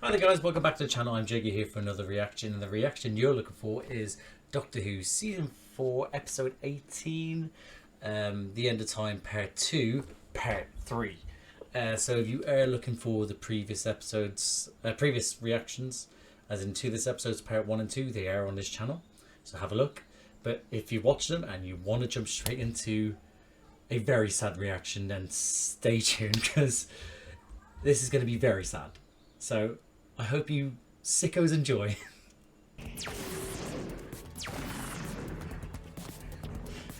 Hi there guys, welcome back to the channel. I'm Jiggy here for another reaction, and the reaction you're looking for is Doctor Who Season 4 Episode 18, The End of Time Part 2, Part 3. So if you are looking for the previous episodes, previous reactions, as in to this episode's Part 1 and 2, they are on this channel, so have a look. But if you watch them and you want to jump straight into a very sad reaction, then stay tuned, because this is going to be very sad. So I hope you sickos enjoy.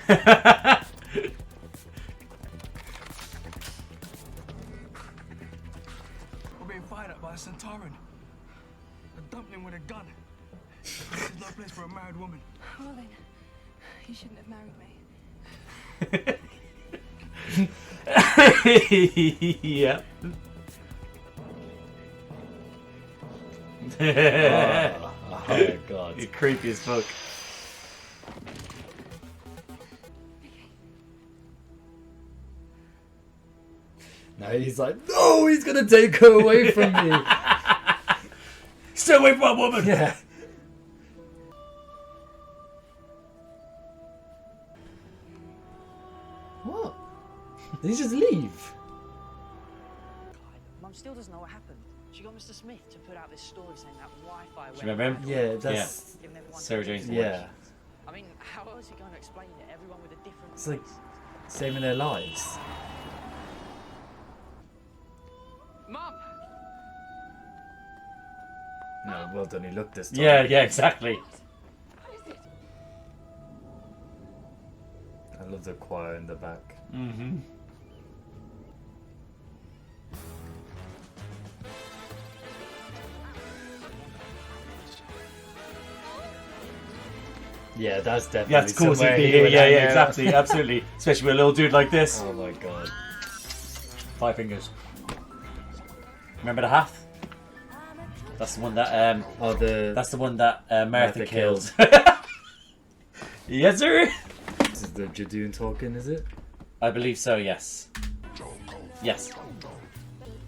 We're being fired at by a Centauran. A dumpling with a gun. This is no place for a married woman. Well then, you shouldn't have married me. Yeah. Oh my god. You're creepy as fuck. Now he's like, no, he's gonna take her away from me. Stay away from my woman! Yeah. What? Did he just leave? Mum still doesn't know what happened. She got Mr. Smith to put out this story saying that Wi-Fi went. Do you remember him? Yeah, that's Giving everyone Sarah Jane's different voice. yeah. I mean, how else is he going to explain it? Everyone with a different. It's like voice. saving their lives. Mum. No, well done. He looked this time. Yeah, exactly. I love the choir in the back. Mm-hmm. Yeah, that's definitely. Yeah, it's cool to somewhere be he here. would Yeah, hang yeah, out. exactly, absolutely. Especially with a little dude like this. Oh my god. 5 fingers. Remember the half? That's the one that Oh, that's the one that Martha Martha killed. Yes, sir. This is the Jadoon talking, is it? I believe so. Yes. Yes.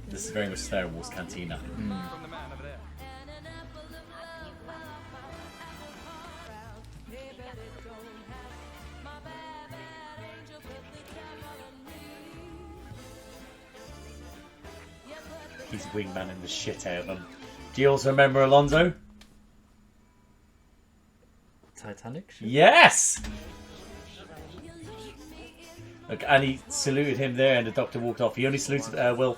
This is very much Star Wars Cantina. From the man over there. He's wingmanning the shit out of him. Do you also remember Alonso? Titanic? Ship? Yes! Look, and he saluted him there, and the doctor walked off. He only saluted Wilf.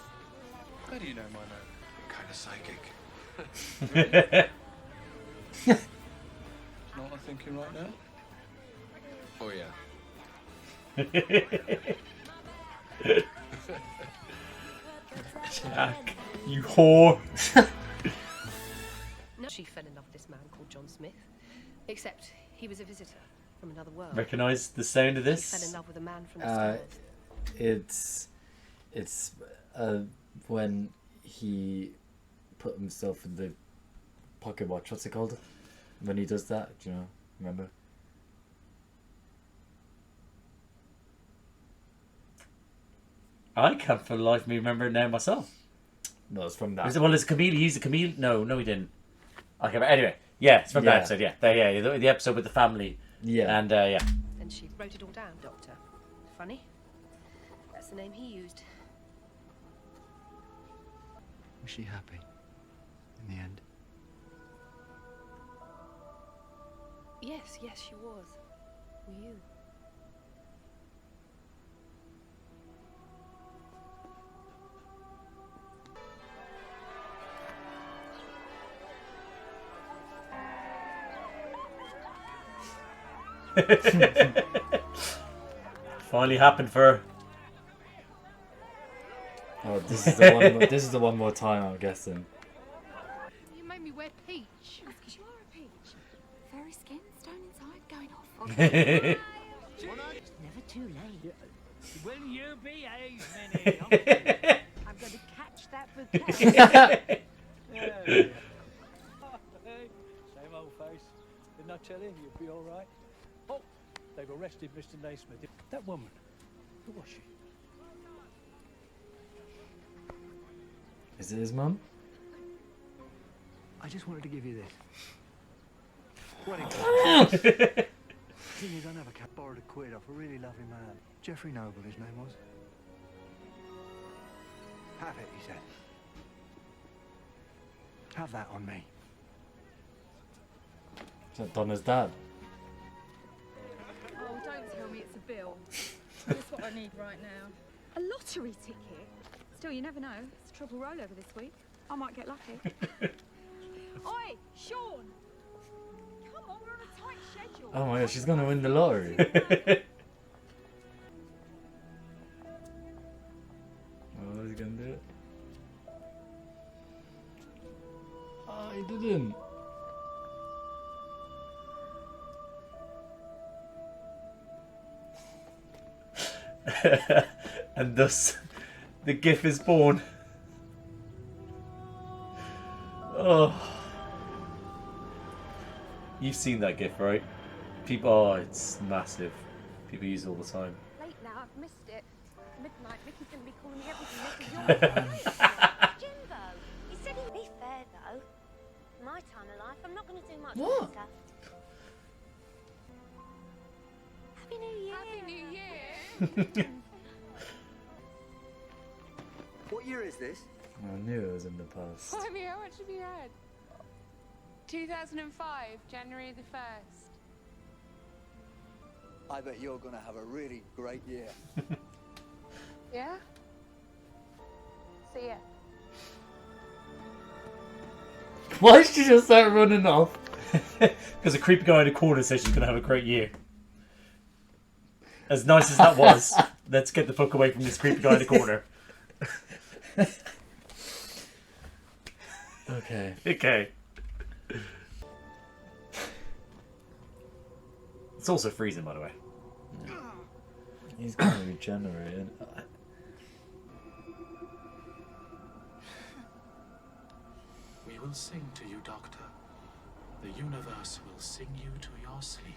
How do you know my name? Kind of psychic. Know what I'm thinking right now? Oh yeah. Jack, you whore. She fell in love with this man called John Smith, except he was a visitor from another world. Recognise the sound of She fell this? in love with a man from the stars. It's when he put himself in the pocket watch. What's it called? When he does that, do you know? Remember? I can't for the life of me remember it now myself. No, it's from that. Is it, well, it's a chameleon. He used a chameleon. No, he didn't. Okay, but anyway, yeah, it's from that Yeah. episode. Yeah, the episode with the family. Yeah. And yeah. And she wrote it all down, Doctor. Funny. That's the name he used. Was she happy in the end? Yes, she was. Were you? Finally happened for her. Oh, this is the one. This is the one more time, I'm guessing. You made me wear peach. That's because you are a peach. Fairy skin, stone inside, going off. Never too late. Will you behave, Minnie? I'm going to catch that bouquet. Same old face. Didn't I tell you you'd be all right? Oh, they've arrested Mr. Naismith. That woman, who was she? Is it his mum? just wanted to give you this. Wedding card. Thing is, I never borrowed a quid off a really lovely man. Geoffrey Noble, his name was. Have it, he said. Have that on me. Is that Donna's dad? Oh, don't tell me it's a bill. That's what I need right now. A lottery ticket? Still, you never know. It's a triple rollover this week. I might get lucky. Oi, Sean! Come on, we're on a tight schedule. Oh my god, she's gonna win the lottery. Oh, is he gonna do it? Oh, he didn't. And thus, the GIF is born. Oh. You've seen that GIF, right? People, oh, it's massive. People use it all the time. Late now, I've missed it. Midnight, Ricky's going to be calling me everything. Jimbo, he said he'd be fair though. My time of life, I'm not going to do much What? stuff. Happy New Year. Happy New Year. What year is this? I knew it was in the past. Blimey, how much have you had? 2005, January the 1st. I bet you're going to have a really great year. Yeah? See ya. Why did she just start running off? Because a creepy guy in the corner says she's going to have a great year. As nice as that was, let's get the fuck away from this creepy guy in the corner. Okay. Okay. It's also freezing, by the way. He's gonna regenerate. We will sing to you, Doctor. The universe will sing you to your sleep.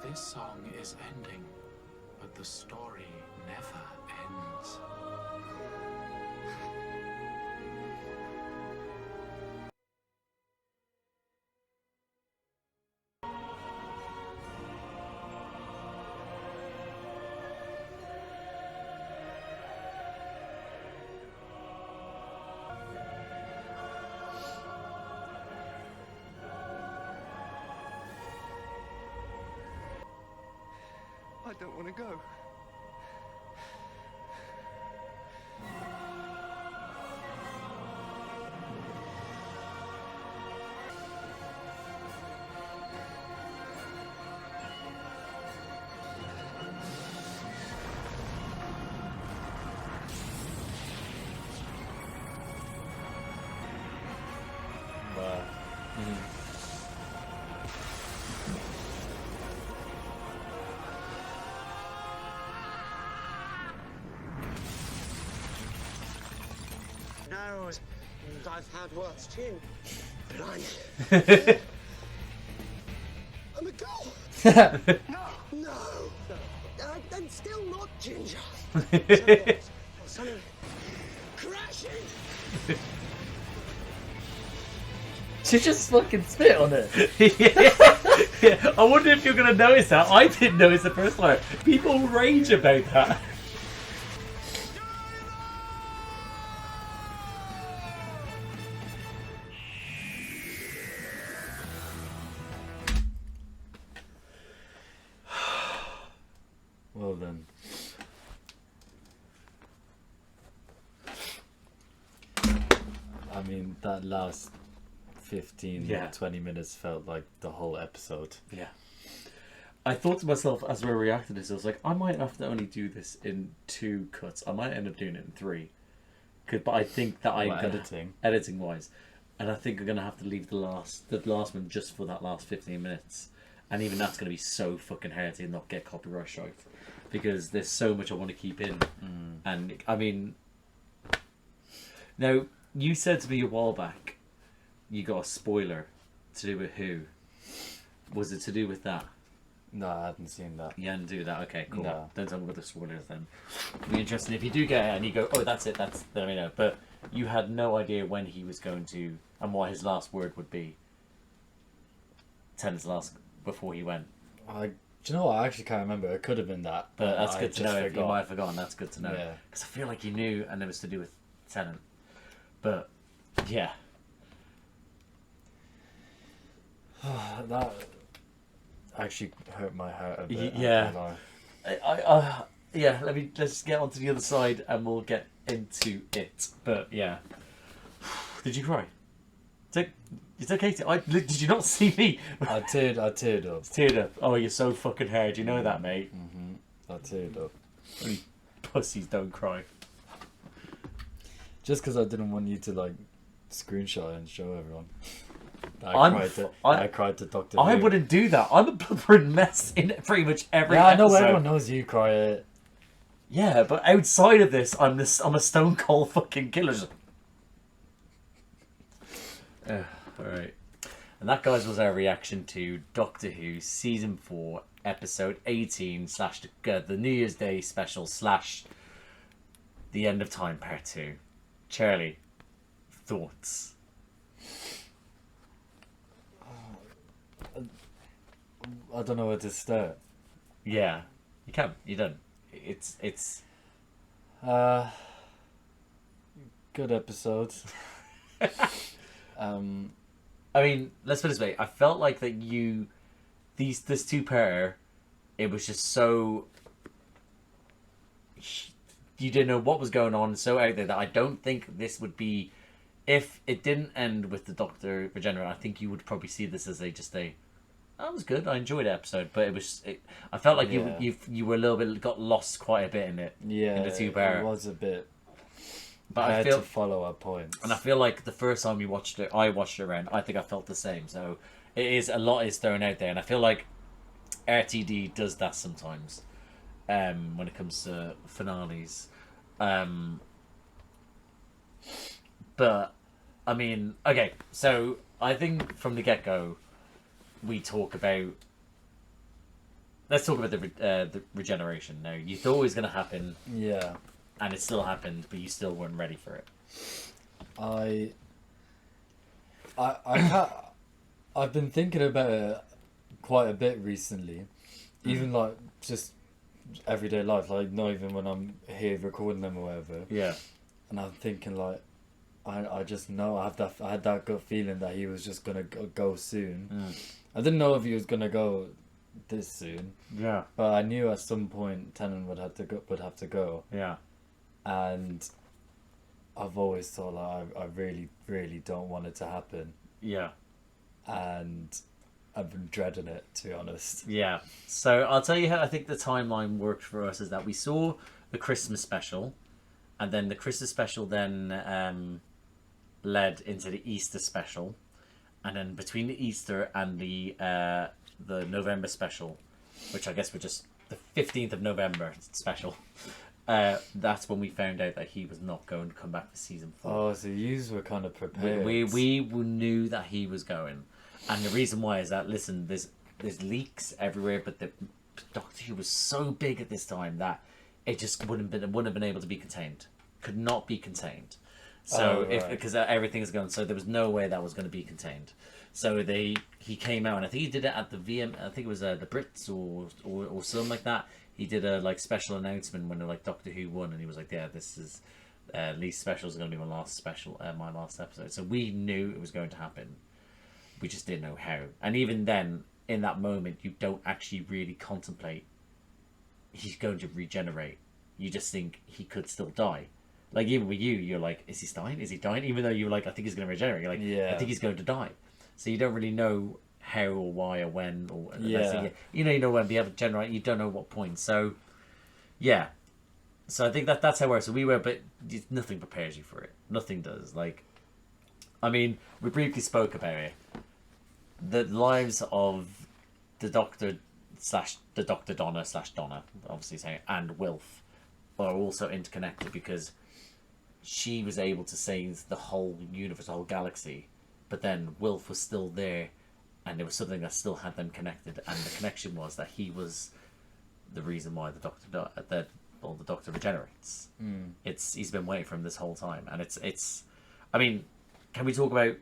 This song is ending, but the story never ends. I don't want to go. Wow. No, I've had worse too. But I'm a girl. No. I'm still not Ginger. Something crashing. She just fucking spit on it. Yeah. I wonder if you're going to notice that. I didn't notice the first time. People rage about that. Well then. I mean, that last 15 Yeah. or 20 minutes felt like the whole episode. Yeah. I thought to myself as we were reacting to this, I was like, I might have to only do this in 2 cuts. I might end up doing it in 3. But I think that I'm gonna, editing wise, and I think I'm gonna have to leave the last one just for that last 15 minutes, and even that's gonna be so fucking hard to not get copyright strike, because there's so much I want to keep in, and I mean, now you said to me a while back, you got a spoiler to do with who? Was it to do with that? No, I hadn't seen that. You hadn't do that. Okay, cool. No. Don't tell me about the spoilers then. It'll be interesting if you do get it and you go, oh, that's it. That's let me know. But you had no idea when he was going to and what his last word would be. Tennant's last before he went. Do you know what? I actually can't remember. It could have been that. But that's I good to just know. If you forgot. might have forgotten, that's good to know. Yeah. Because I feel like you knew, and it was to do with Tennant. But yeah, That actually hurt my heart a bit. Yeah. I can't lie. yeah. Let's get on to the other side, and we'll get into it. But yeah, did you cry? It's okay. Did you not see me? I teared up. Teared up. Oh, you're so fucking hard. You know that, mate. I teared up. Only pussies don't cry. Just because I didn't want you to like screenshot it and show everyone. I cried to Dr. I Who. wouldn't do that. I'm a blubbering mess in pretty much every Yeah, I know episode. everyone knows you cry it. Yeah, but outside of this, I'm a stone cold fucking killer. Alright. And that, guys, was our reaction to Doctor Who Season 4, Episode 18 / the New Year's Day special / the End of Time Part 2. Charlie, thoughts? I don't know where to start. Yeah, you can. You don't. It's good episode. I mean, let's put it this way. I felt like that this two-pair, it was just so... You didn't know what was going on, so out there, that I don't think this would be... If it didn't end with the Doctor regenerate, I think you would probably see this as that was good. I enjoyed the episode, but I felt like you were a little bit, got lost quite a bit in it. Yeah, in the two-pair. it was a bit... But I I had feel to follow our points. And I feel like the first time I watched it around, I think I felt the same. So a lot is thrown out there, and I feel like RTD does that sometimes when it comes to finales. But I mean, okay, so I think from the get-go, let's talk about the regeneration. Now, you thought it was going to happen. Yeah. And it still happened, but you still weren't ready for it. I've been thinking about it quite a bit recently, even like just everyday life, like not even when I'm here recording them or whatever. Yeah. And I'm thinking like, I just know I had that gut feeling that he was just gonna go soon. I didn't know if he was gonna go this soon. Yeah. But I knew at some point Tennant would have to go. Yeah. And I've always thought like I really, really don't want it to happen. Yeah. And I've been dreading it, to be honest. Yeah. So I'll tell you how I think the timeline worked for us is that we saw the Christmas special, and then the Christmas special then led into the Easter special, and then between the Easter and the November special, which I guess were just the 15th of November special. That's when we found out that he was not going to come back for season 4. Oh, so yous were kind of prepared. We knew that he was going, and the reason why is that, listen, there's leaks everywhere, but the Doctor Who was so big at this time that it just wouldn't have been able to be contained. Could not be contained. So because everything is going, so there was no way that was going to be contained. So he came out, and I think he did it at the VM. I think it was the Brits or something like that. He did a special announcement when Doctor Who won, and he was like, "Yeah, this is least special is going to be my last special, my last episode." So we knew it was going to happen. We just didn't know how. And even then, in that moment, you don't actually really contemplate he's going to regenerate. You just think he could still die. Like even with you, you're like, "Is he dying? Is he dying?" Even though you were like, "I think he's going to regenerate." You're like, Yeah. "I think he's going to die." So you don't really know how or why or when or Yeah. you know when be able to generate, you don't know what point. So yeah, so I think that's how it works. So we were, but nothing prepares you for it. Nothing does. Like, I mean, we briefly spoke about it. The lives of the Doctor / the Dr. Donna / Donna, obviously saying, and Wilf are also interconnected because she was able to save the whole universe, the whole galaxy, but then Wilf was still there, and there was something that still had them connected, and the connection was that he was the reason why the Doctor regenerates. He's been waiting for him this whole time, and it's. I mean, can we talk about?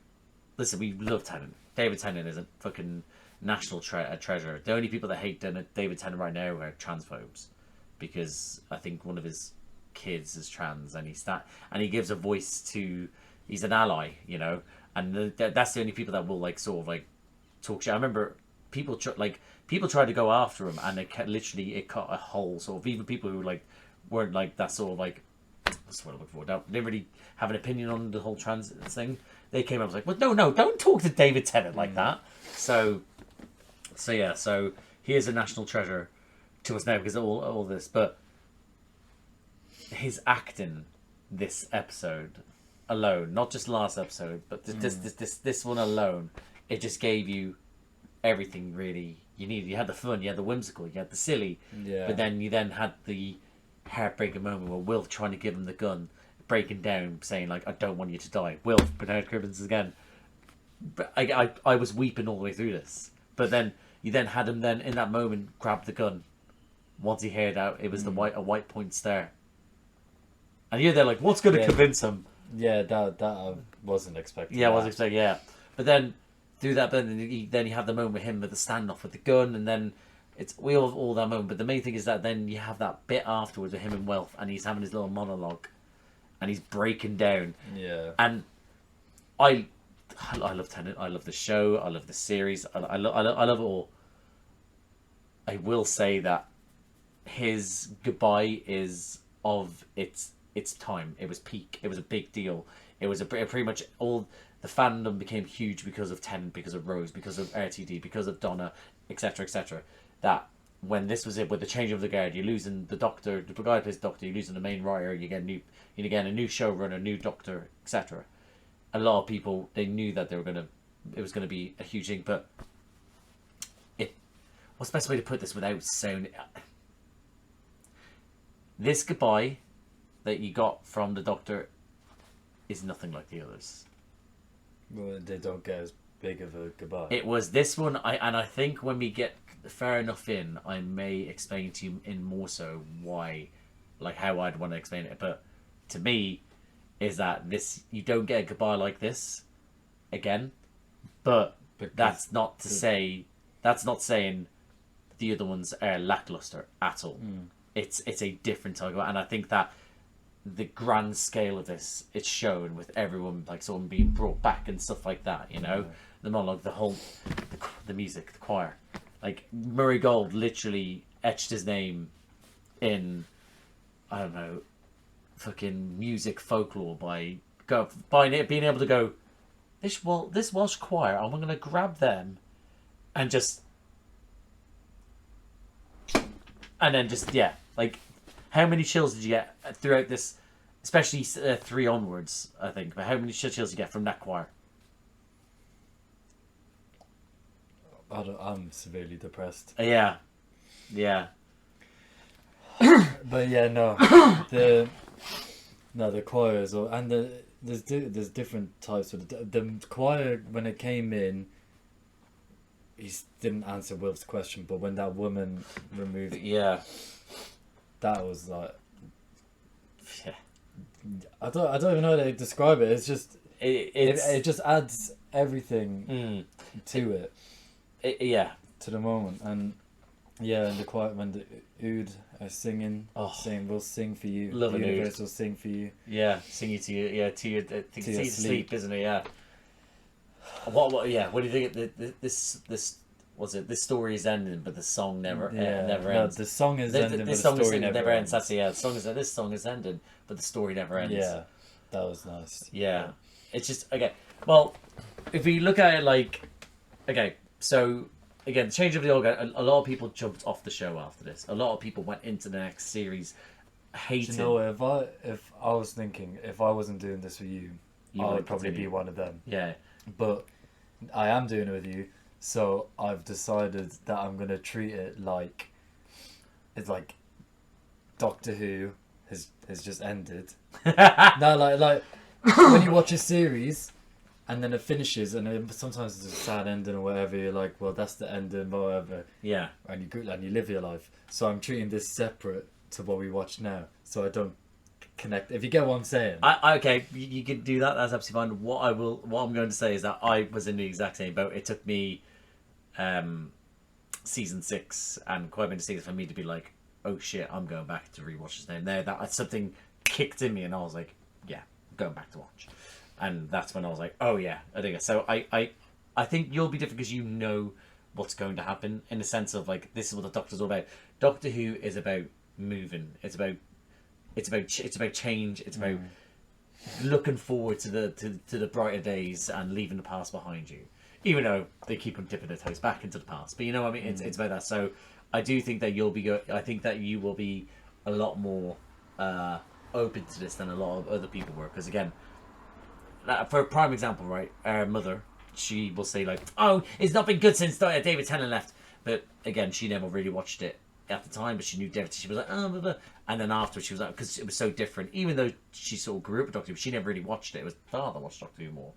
Listen, we love Tennant. David Tennant is a fucking national treasure. The only people that hate David Tennant right now are transphobes, because I think one of his kids is trans, and he gives a voice to. He's an ally, you know, and that's the only people that will like sort of like talk shit. I remember people tried to go after him, and it cut a whole sort of, even people who like weren't like that sort of like, that's what I'm looking for. They didn't really have an opinion on the whole trans thing. They came up and was like, well, no, don't talk to David Tennant like that. So yeah, so he is a national treasure to us now because of all this. But his acting this episode alone, not just last episode, but this one alone, it just gave you everything really you needed. You had the fun, you had the whimsical, you had the silly, but then you had the heartbreaking moment where Wilf trying to give him the gun, breaking down, saying like, I don't want you to die. Wilf, Bernard Cribbins again. But I was weeping all the way through this. But then you had him then in that moment grab the gun. Once he heard out, it was a white point star. And you're there like, what's going to convince him? Yeah, that I wasn't expecting. Yeah, I wasn't expecting. Yeah, but then through that, then you have the moment with him with the standoff with the gun, and then it's all that moment. But the main thing is that then you have that bit afterwards with him and Wilf, and he's having his little monologue, and he's breaking down. Yeah. And I love Tennant. I love the show. I love the series. I love it all. I will say that his goodbye is of its time. It was peak. It was a big deal. It was pretty much all the fandom became huge because of Tennant, because of Rose, because of RTD, because of Donna, etc., etc. That when this was it, with the change of the guard, you're losing the Doctor, the guy who plays Doctor, you're losing the main writer, you get a new showrunner, new Doctor, etc. A lot of people, they knew that it was gonna be a huge thing, but what's the best way to put this without sounding? This goodbye that you got from the Doctor is nothing like the others. Well, they don't get as big of a goodbye. It was this one, I think when we get far enough in, I may explain to you in more so why, like how I'd want to explain it. But to me, is that this, you don't get a goodbye like this again. But that's not saying the other ones are lackluster at all. It's a different type of, and I think that the grand scale of this, it's shown with everyone like someone being brought back and stuff like that, you know. The monologue, the music, the choir, like Murray Gold literally etched his name in, I don't know, fucking music folklore by being able to go, this Welsh choir, I'm gonna grab them and then just like, how many chills did you get throughout this, especially 3 onwards, I think, but how many chills did you get from that choir? I'm severely depressed. Yeah. But yeah, no, the choir as well, and there's different types of the choir. When it came in, he didn't answer Wilf's question, but when that woman removed, that was like, I don't even know how to describe it. It's just it just adds everything to it. To the moment. And and the choir, when the Ood are singing, saying, we'll sing for you, love the an universe Ood. will sing for you, sing you to you, to your sleep, isn't it? What do you think? This was it? This story is ending, but the song never ends. The song is ending, but the story never ends. That's this song is ending, but the story never ends. Yeah, that was nice. Yeah, it's just okay. Well, if we look at it like, okay, so again, the change of the organ. A lot of people jumped off the show after this. A lot of people went into the next series hating. Do you know, if I was thinking, if I wasn't doing this with you I would probably be one of them. Yeah, but I am doing it with you. So I've decided that I'm gonna treat it like it's like Doctor Who has just ended. No, like when you watch a series and then it finishes, and then sometimes it's a sad ending or whatever. You're like, well, that's the ending, or whatever. Yeah. And you live your life. So I'm treating this separate to what we watch now, so I don't connect. If you get what I'm saying. Okay, you can do that. That's absolutely fine. What I'm going to say is that I was in the exact same boat. It took me, season 6 and quite a bit of seasons for me to be like, oh shit, I'm going back to rewatch this now. There, that something kicked in me, and I was like, yeah, I'm going back to watch. And that's when I was like, oh yeah, I think so. I think you'll be different because you know what's going to happen, in the sense of like, this is what the Doctor's all about. Doctor Who is about moving. It's about change. It's about looking forward to the brighter days and leaving the past behind you. Even though they keep on dipping their toes back into the past, but you know what I mean. It's about that. So I do think that I think that you will be a lot more open to this than a lot of other people were. Because again, for a prime example, right, our mother, she will say like, "Oh, it's not been good since David Tennant left." But again, she never really watched it at the time, but she knew David. She was like, "Oh," blah, blah. And then afterwards, she was like, because it was so different. Even though she sort of grew up with Doctor Who, she never really watched it. It was father watched Doctor Who more,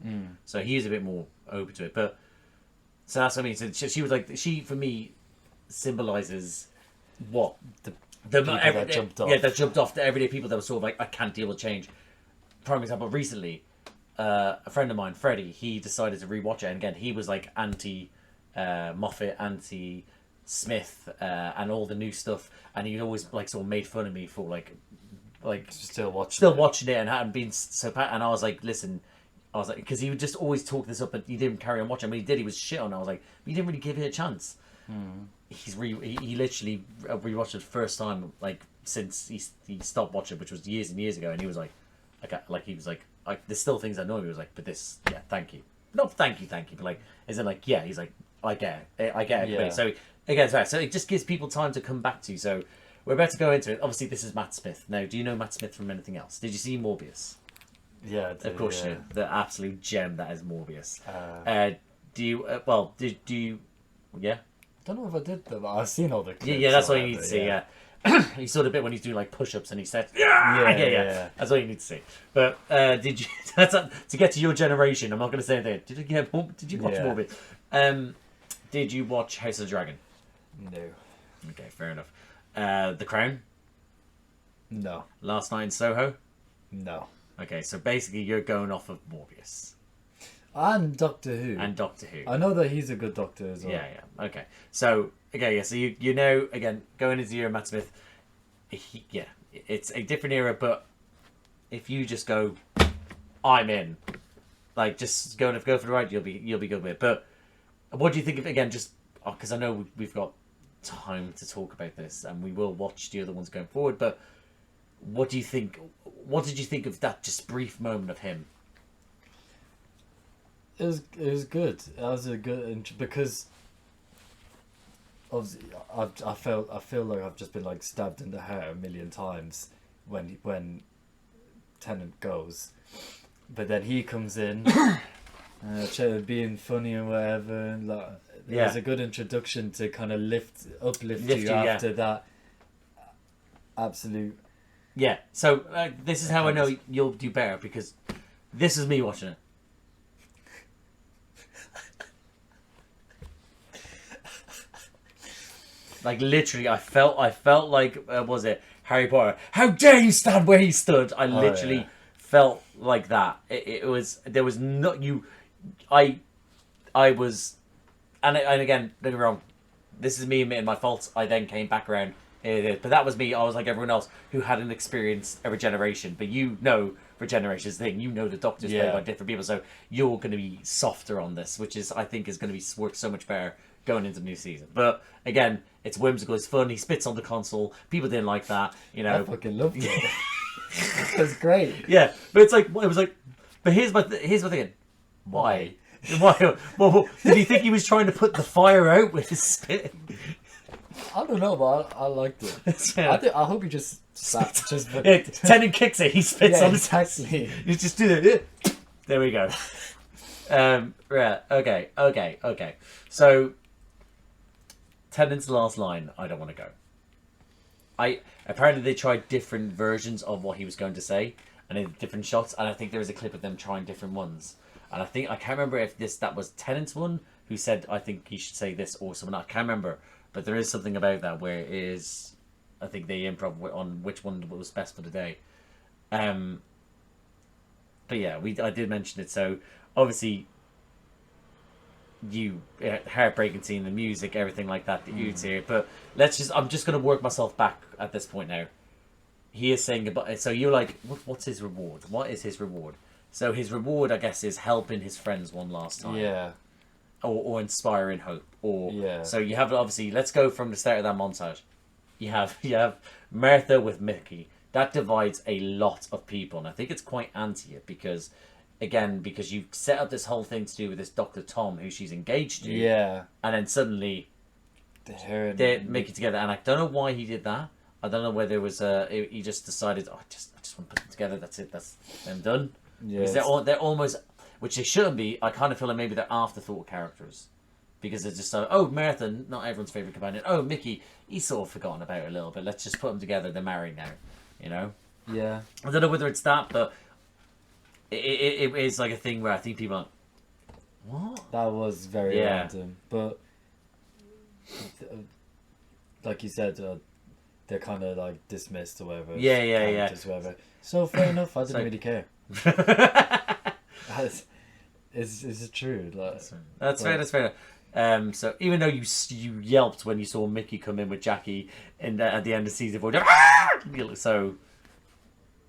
so he was a bit more open to it. But so that's what I mean. So she was like, she for me symbolizes what the that jumped off. Yeah, that jumped off. The everyday people that were sort of like, I can't deal with change. Prime example, recently, a friend of mine, Freddie, he decided to rewatch it, and again, he was like anti Moffat, anti Smith, and all the new stuff, and he always like sort of made fun of me for like still watching it and hadn't been so and I was like, listen, I was like, because he would just always talk this up, but he didn't carry on watching. When he did, he was shit on. I was like, you didn't really give it a chance. He literally rewatched it the first time like since he stopped watching, which was years and years ago, and he was like there's still things that annoy me. He was like, but this, yeah, thank you, not thank you, but like, is it like, yeah, he's like, I get it. Yeah. So again, so it just gives people time to come back to. So we're about to go into it. Obviously, this is Matt Smith. Now, do you know Matt Smith from anything else? Did you see Morbius? Yeah, I did, of course yeah. you do. The absolute gem that is Morbius. Do you? Do you? Yeah. I don't know if I did that, but I've seen all the clips. Yeah, that's all you need to see. Yeah. You saw the bit when he's doing like push-ups and he said, yeah. That's all you need to see. But did you? To get to your generation, I'm not going to say anything. Did you watch Morbius? Did you watch House of the Dragon? No. Okay, fair enough. The Crown? No. Last Night in Soho? No. Okay, so basically you're going off of Morbius. And Doctor Who. I know that he's a good doctor as well. Yeah. Okay. So, okay, yeah, so you know, again, going into your Matt Smith, it's a different era, but if you just go, I'm in, like, just go for the ride, you'll be good with it. But what do you think of, again, just, because I know we've got time to talk about this, and we will watch the other ones going forward, but what do you think, what did you think of that just brief moment of him? It was good. It was a good, because obviously I feel like I've just been like stabbed in the heart a million times when Tennant goes, but then he comes in, being funny and whatever, and like it was a good introduction to kind of uplift you after that absolute. Yeah. So this is how I know you'll do better, because this is me watching it. Like, literally, I felt like, was it Harry Potter? How dare you stand where he stood? I literally felt like that. It was, there was not, I was, and again, don't get me wrong, this is me admitting my faults. I then came back around, but that was me. I was like everyone else who hadn't experienced a regeneration, but you know regeneration's thing. You know the Doctor's played by different people, so you're going to be softer on this, which is, I think, is going to be work so much better going into the new season. But again, it's whimsical, it's fun. He spits on the console. People didn't like that, you know. I fucking loved it. That's great. Yeah, but it's like, it was like, but here's my thing. Why? Well, did you think he was trying to put the fire out with his spit? I don't know, but I liked it. I hope he just sat. Tennant kicks it. He spits on exactly. You just do it. There we go. Right. Okay. So, Tennant's last line, I don't want to go. Apparently they tried different versions of what he was going to say, and in different shots, and I think there is a clip of them trying different ones. And I can't remember if that was Tennant's one who said, I think he should say this or someone. I can't remember. But there is something about that where it is, I think they improv on which one was best for the day. But yeah, I did mention it. So obviously, heartbreaking scene, the music, everything like that you'd hear. But I'm just going to work myself back at this point now. He is saying goodbye. So you're like, what's his reward? What is his reward? So his reward, I guess, is helping his friends one last time. Yeah. Or inspiring hope. Yeah. So you have, obviously, let's go from the start of that montage. You have Martha with Mickey. That divides a lot of people. And I think it's quite anti it because you set up this whole thing to do with this Dr. Tom who she's engaged to. Yeah. And then suddenly they make it together. And I don't know why he did that. I don't know whether it was he just decided, I just want to put them together. That's it. That's them done. Yeah. Because they're almost, which they shouldn't be. I kind of feel like maybe they're afterthought characters, because they're just so. Oh, Martha, not everyone's favorite companion. Oh, Mickey, he's sort of forgotten about a little bit. Let's just put them together. They're married now. You know. Yeah. I don't know whether it's that, but it is like a thing where I think people are like, what? That was very random, but like you said. They're kind of like dismissed or whatever. Yeah. Whatever. So fair enough. I didn't really care. Is true? Like, that's fair. So even though you yelped when you saw Mickey come in with Jackie and at the end of season 4,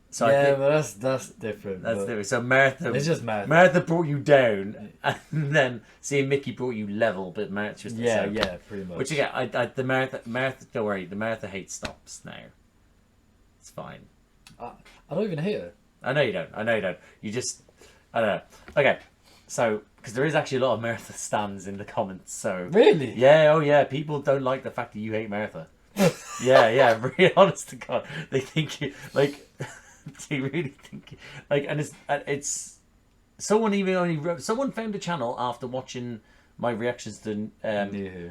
so yeah, but that's different. That's different. So Martha, it's just Martha. Martha brought you down, and then seeing Mickey brought you level. But Martha just pretty much. Which again, the Martha, don't worry, the Martha hate stops now. It's fine. I don't even hate her. I know you don't. You just, I don't know. Okay, so because there is actually a lot of Martha stans in the comments. So really, yeah, people don't like the fact that you hate Martha. yeah, really honest to God, they think you like. They really think like, and it's someone someone found a channel after watching my reactions to New Who.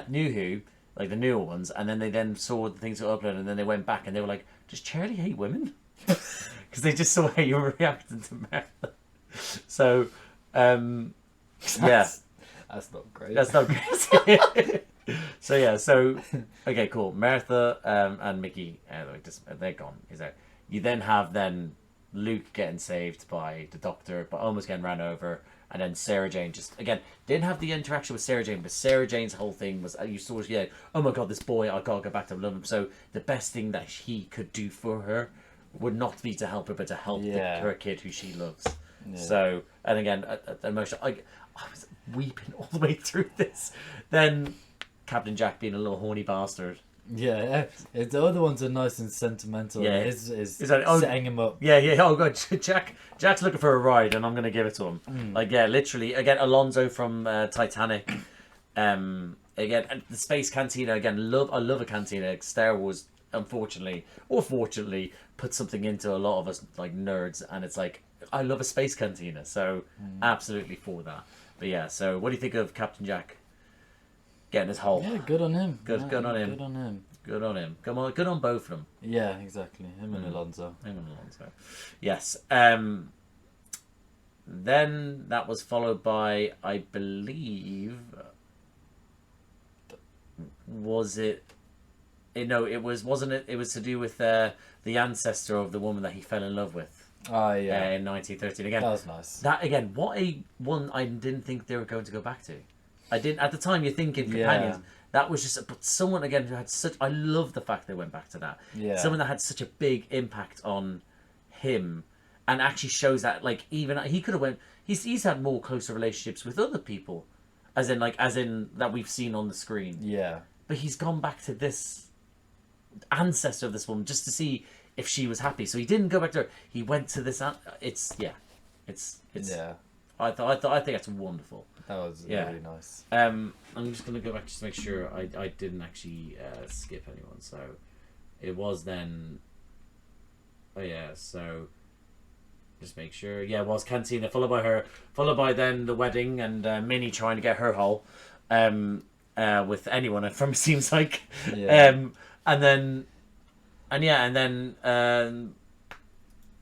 New Who, like the newer ones, and then they saw the things that were uploaded, and then they went back and they were like, does Charlie hate women? Because they just saw how you were reacting to Martha. So that's not great. That's not great. So okay, cool. Martha and Mickey, they're gone. Is that? You then have Luke getting saved by the Doctor, but almost getting ran over, and then Sarah Jane just again didn't have the interaction with Sarah Jane, but Sarah Jane's whole thing was you saw oh my God, this boy, I gotta go back to love him. So the best thing that he could do for her would not be to help her, but to help her kid who she loves. Yeah. So and again, emotional. I was weeping all the way through this. Then Captain Jack being a little horny bastard. Yeah, the other ones are nice and sentimental. Yeah, is setting him up. Yeah. Oh God, Jack's looking for a ride, and I'm gonna give it to him. Like literally. Again, Alonso from Titanic. Again, and the Space Cantina. Again, I love a cantina. Star Wars, unfortunately or fortunately, put something into a lot of us like nerds, and it's like I love a space cantina. So absolutely for that. But yeah, so what do you think of Captain Jack? Getting his hole. Yeah, good on him. Good on him. Good on him. Come on, good on both of them. Yeah, exactly. Him and Alonso. Yes. Then that was followed by, I believe, was it? No, it wasn't it? It was to do with the ancestor of the woman that he fell in love with. Oh yeah. In 1913 again. That was nice. That again, what a one I didn't think they were going to go back to. I didn't at the time. You're thinking companions. Yeah. That was just, but someone again who had such. I love the fact they went back to that. Yeah. Someone that had such a big impact on him, and actually shows that like even he could have went. He's had more closer relationships with other people, as in that we've seen on the screen. Yeah. But he's gone back to this ancestor of this woman just to see if she was happy. So he didn't go back to her. He went to this. It's yeah. I think that's wonderful. That was really nice. I'm just going to go back just to make sure I didn't actually skip anyone. So it was then... Oh yeah, so just make sure. Yeah, it was Cantina, followed by then the wedding and Minnie trying to get her hole with anyone from it seems like. Yeah. And then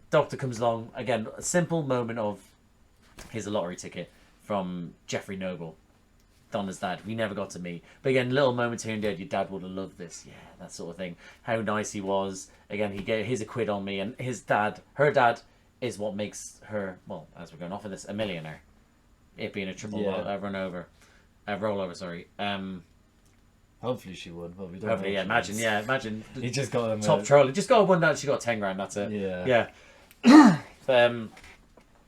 Doctor comes along. Again, a simple moment of here's a lottery ticket from Jeffrey Noble, Donna's dad. We never got to meet. But again, little moments here and there, your dad would have loved this. Yeah, that sort of thing. How nice he was. Again, he gave his a quid on me, and her dad, is what makes her, well, as we're going off of this, a millionaire. It being a triple rollover, sorry. Hopefully she would, but we don't Hopefully, know. Imagine. He just got him top troll. Just got one down, she got 10 grand, that's it. Yeah.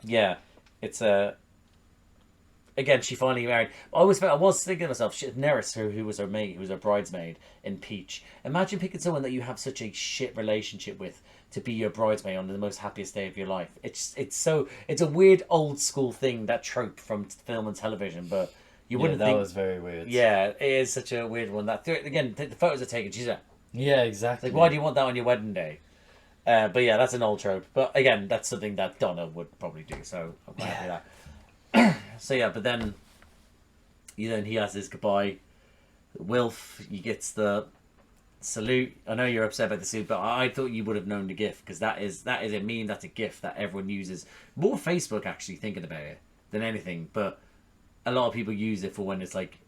Yeah. It's again, she finally married. I was thinking to myself, Neris, who was her maid, who was her bridesmaid in Peach. Imagine picking someone that you have such a shit relationship with to be your bridesmaid on the most happiest day of your life. It's a weird old school thing, that trope from film and television, but you wouldn't think... that was very weird. Yeah, it is such a weird one. That again, the photos are taken, she's like... Yeah, exactly. Like, why do you want that on your wedding day? But yeah, that's an old trope. But again, that's something that Donna would probably do, so I'm quite happy with that. So yeah, but then he has his goodbye. Wilf, he gets the salute. I know you're upset about the salute, but I thought you would have known the GIF, because that is a meme, that's a GIF that everyone uses. More Facebook, actually, thinking about it, than anything. But a lot of people use it for when it's like...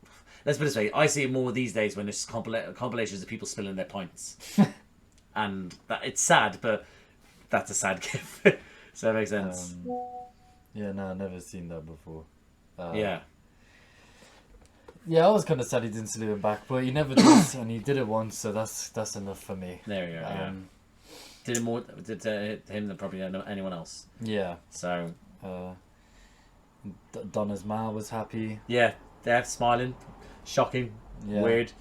Let's put it this way, I see it more these days when there's compilations of people spilling their pints. And that it's sad, but that's a sad GIF. So that makes sense. Yeah, no, I've never seen that before. Yeah. Yeah, I was kind of sad he didn't salute him back, but he never did, and he did it once, so that's enough for me. There we go. Did it more? Did him than probably anyone else? Yeah. So. Donna's ma was happy. Yeah, they're smiling, shocking, weird,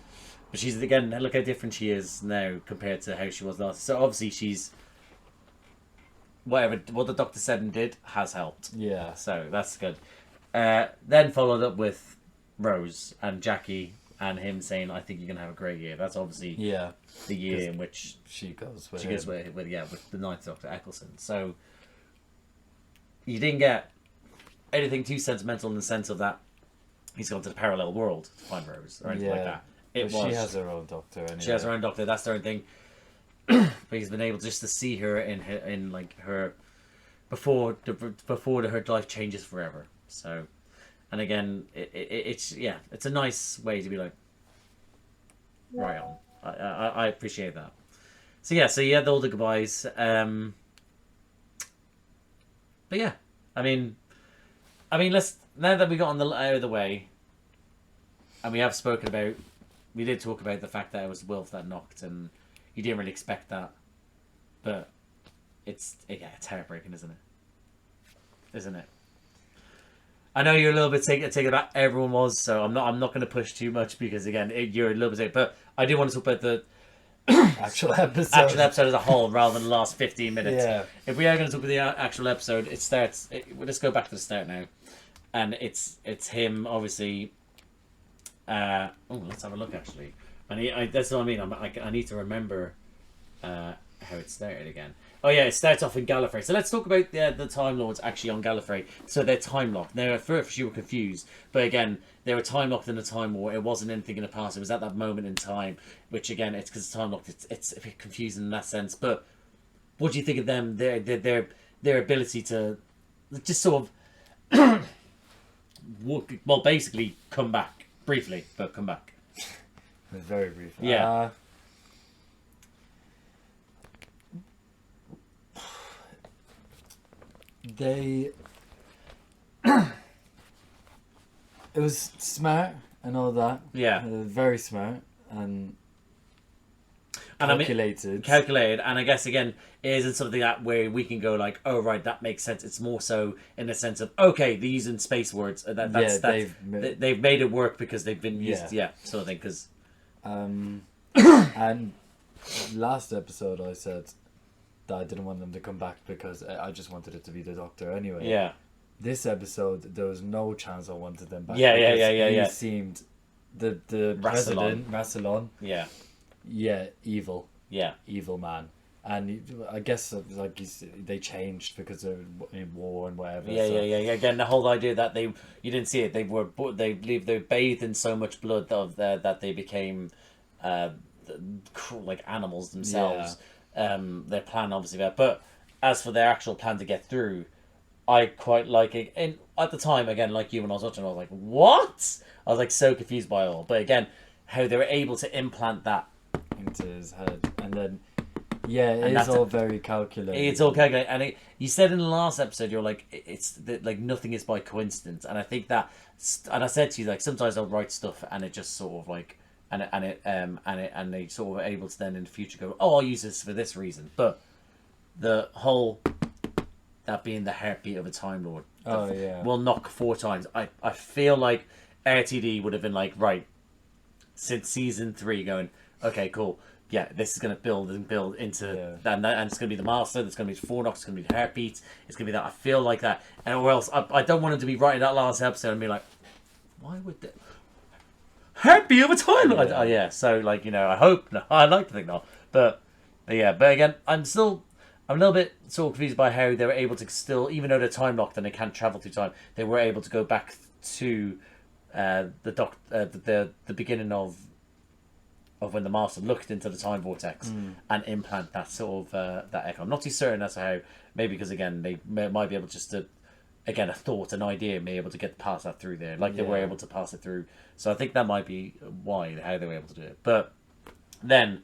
but she's again. Look how different she is now compared to how she was last. So obviously she's. What the doctor said and did has helped. Yeah. So that's good. Then followed up with Rose and Jackie and him saying, "I think you're gonna have a great year." That's obviously the year in which she goes with with the Ninth Doctor Eccleston. So you didn't get anything too sentimental in the sense of that he's gone to the parallel world to find Rose or anything like that. She has her own doctor. Anyway. She has her own doctor. That's their own thing. But he's been able just to see her in like her before her life changes forever. So, and again, it's a nice way to be like, right on. I appreciate that. So yeah, so you had all the goodbyes. But yeah, I mean, let's now that we got out of the way, and we have spoken about, we did talk about the fact that it was Wilf that knocked and. You didn't really expect that, but it's heartbreaking, isn't it? I know you're a little bit taken aback. Everyone was, so I'm not going to push too much because again, you're a little bit. But I do want to talk about the actual episode as a whole rather than the last 15 minutes. Yeah. If we are going to talk about the actual episode, it starts. We'll just go back to the start now, and it's him obviously. Let's have a look actually. That's what I mean. I need to remember how it started again. Oh yeah, it starts off in Gallifrey. So let's talk about the Time Lords actually on Gallifrey. So they're time locked. Now at first you were confused, but again they were time locked in a time war. It wasn't anything in the past. It was at that moment in time. Which again, it's because it's time locked. It's a bit confusing in that sense. But what do you think of them? Their ability to just sort of basically come back briefly, but come back. Very briefly. Yeah. It was smart and all that. Yeah. Very smart and calculated. Calculated, and I guess again, it isn't something that where we can go like, oh right, that makes sense. It's more so in the sense of okay, they're using space words. They've made it work because they've been used. Yeah, sort of thing. Because. And last episode I said that I didn't want them to come back because I just wanted it to be the Doctor anyway. Yeah. This episode there was no chance I wanted them back. Yeah. He seemed the president Rassilon. Yeah. Yeah, evil. Yeah. Evil man. And I guess like they changed because of war and whatever. Yeah. Again, the whole idea that you didn't see it. They were bathed in so much blood that they became like animals themselves. Yeah. Their plan obviously there, but as for their actual plan to get through, I quite like it. And at the time, again, like you when I was watching, I was like, what? I was like so confused by it all. But again, how they were able to implant that into his head, and then it and is all very calculated. It's all calculated, and you said in the last episode, you're like, it's that like nothing is by coincidence, and I think that, and I said to you like sometimes I'll write stuff and it just sort of like, and they sort of are able to then in the future go, oh, I'll use this for this reason, but the whole that being the heartbeat of a Time Lord, will knock 4 times. I feel like RTD would have been like, right, since season 3 going, okay, cool. Yeah, this is going to build into that, and it's going to be the Master, there's going to be 4 knocks, it's going to be the heartbeat, it's going to be that. I feel like that. And or else, I don't want him to be writing that last episode and be like, why would they... Heartbeat of a Time Lord? So, like, you know, I hope, no, I like to think not. But again, I'm a little bit sort of confused by how they were able to still, even though they're time locked and they can't travel through time, they were able to go back to the beginning of when the Master looked into the time vortex and implant that sort of that echo. I'm not too certain as to how. Maybe because again they might be able just to, again, a thought, an idea, be able to get past that through there, like they were able to pass it through. So I think that might be how they were able to do it. But then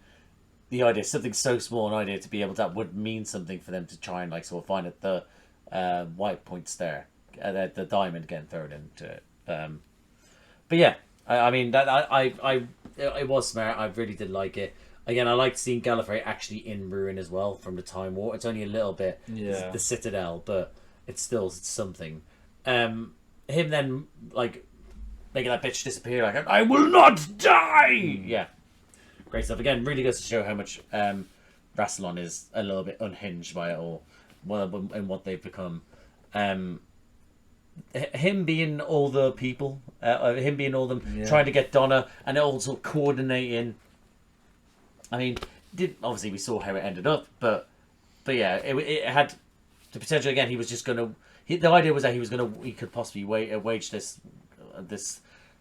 the idea, something so small, an idea to be able that would mean something for them to try and like sort of find it, the white point star, the diamond again thrown into it. But yeah, I mean that it was smart. I really did like it. Again, I liked seeing Gallifrey actually in ruin as well from the Time War. It's only a little bit the Citadel, but it's still something. Him then like making that bitch disappear, like I will not die. Yeah, great stuff. Again, really goes to show how much Rassilon is a little bit unhinged by it all, and what they've become. Him being all the people, him being all them, trying to get Donna, and also coordinating. I mean, obviously we saw how it ended up, but yeah, it had the potential. Again, he was just gonna. The idea was that he could possibly wage this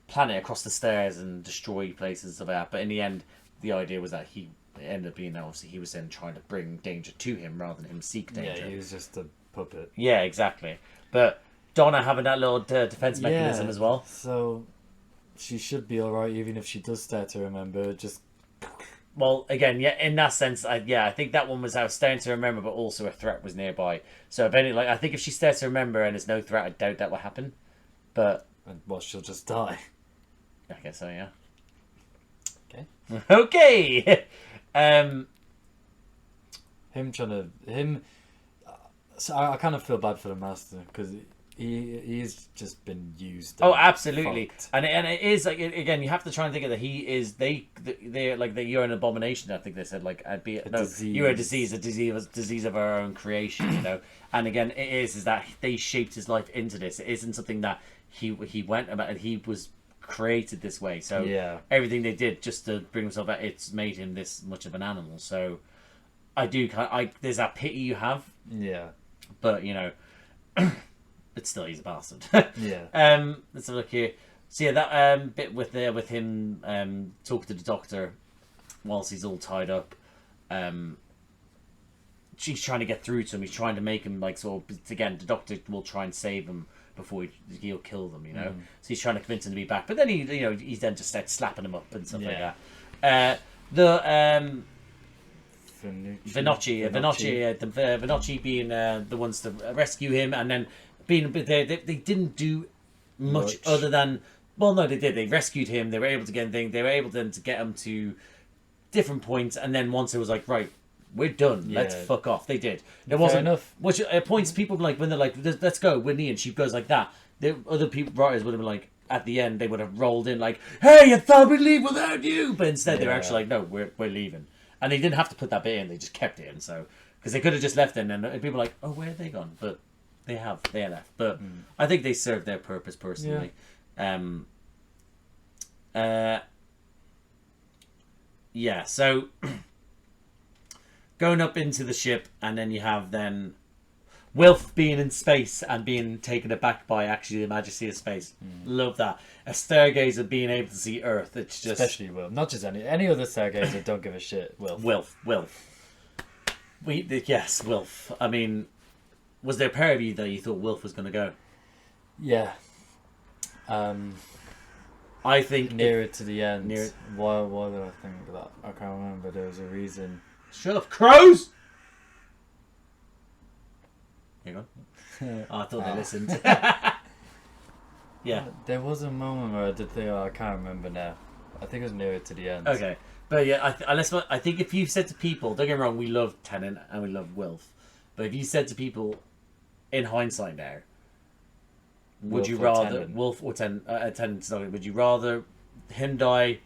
planet across the stairs and destroy places of that. But in the end, the idea was that it ended up being, obviously he was then trying to bring danger to him rather than him seek danger. Yeah, he was just a puppet. Yeah, exactly. But Donna having that little defense mechanism as well. So she should be alright, even if she does start to remember. Just well, again, in that sense, I think that one was how starting to remember, but also a threat was nearby. So if any, like, I think if she starts to remember and there's no threat, I doubt that will happen. But she'll just die. I guess so, yeah. Okay. Okay. So I kind of feel bad for the Master because he's just been used. Oh, absolutely, and it is like, again, you have to try and think of that he is they're like that you're an abomination. I think they said like you're a disease of our own creation, you know. And again, it is that they shaped his life into this. It isn't something that he went about, and he was created this way. So everything they did just to bring himself out, it's made him this much of an animal. So there's that pity you have. Yeah. But you know, but still, he's a bastard. Yeah. Let's have a look here. So yeah, that bit with him talking to the Doctor whilst he's all tied up. She's trying to get through to him. He's trying to make him like sort of, again, the Doctor will try and save him before he'll kill them. You know, so he's trying to convince him to be back. But then he then just starts slapping him up and stuff like that. Vinocci being the ones to rescue him, and then they didn't do much other than, well, no, they did. They rescued him. They were able to get him. They were able to get him to different points, and then once it was like, right, we're done. Let's fuck off. They did. There wasn't enough. Which points people like when they're like, let's go, Whitney, and she goes like that. Other people, writers would have been like, at the end, they would have rolled in like, hey, I thought we'd leave without you, but instead they were actually like, no, we're leaving. And they didn't have to put that bit in; they just kept it in. So, because they could have just left it, and people were like, "Oh, where have they gone?" But they left. But I think they served their purpose personally. Yeah. So going up into the ship, and then you have Wilf being in space and being taken aback by actually the majesty of space. Love that. A stargazer being able to see Earth. It's just, especially Wilf, not just any other stargazer. Don't give a shit. Wilf. Wilf. Yes, Wilf. I mean, was there a part of you that you thought Wilf was going to go? Yeah. I think nearer to the end. Near. Why did I think that? I can't remember. There was a reason. Shut up, crows! Hang on. Oh, I thought they listened. Yeah. There was a moment where I did think, I can't remember now. I think it was nearer to the end. Okay. But yeah, I think if you've said to people, don't get me wrong, we love Tennant and we love Wilf. But if you said to people, in hindsight now, would you rather Wilf or Tennant? Would you rather him die,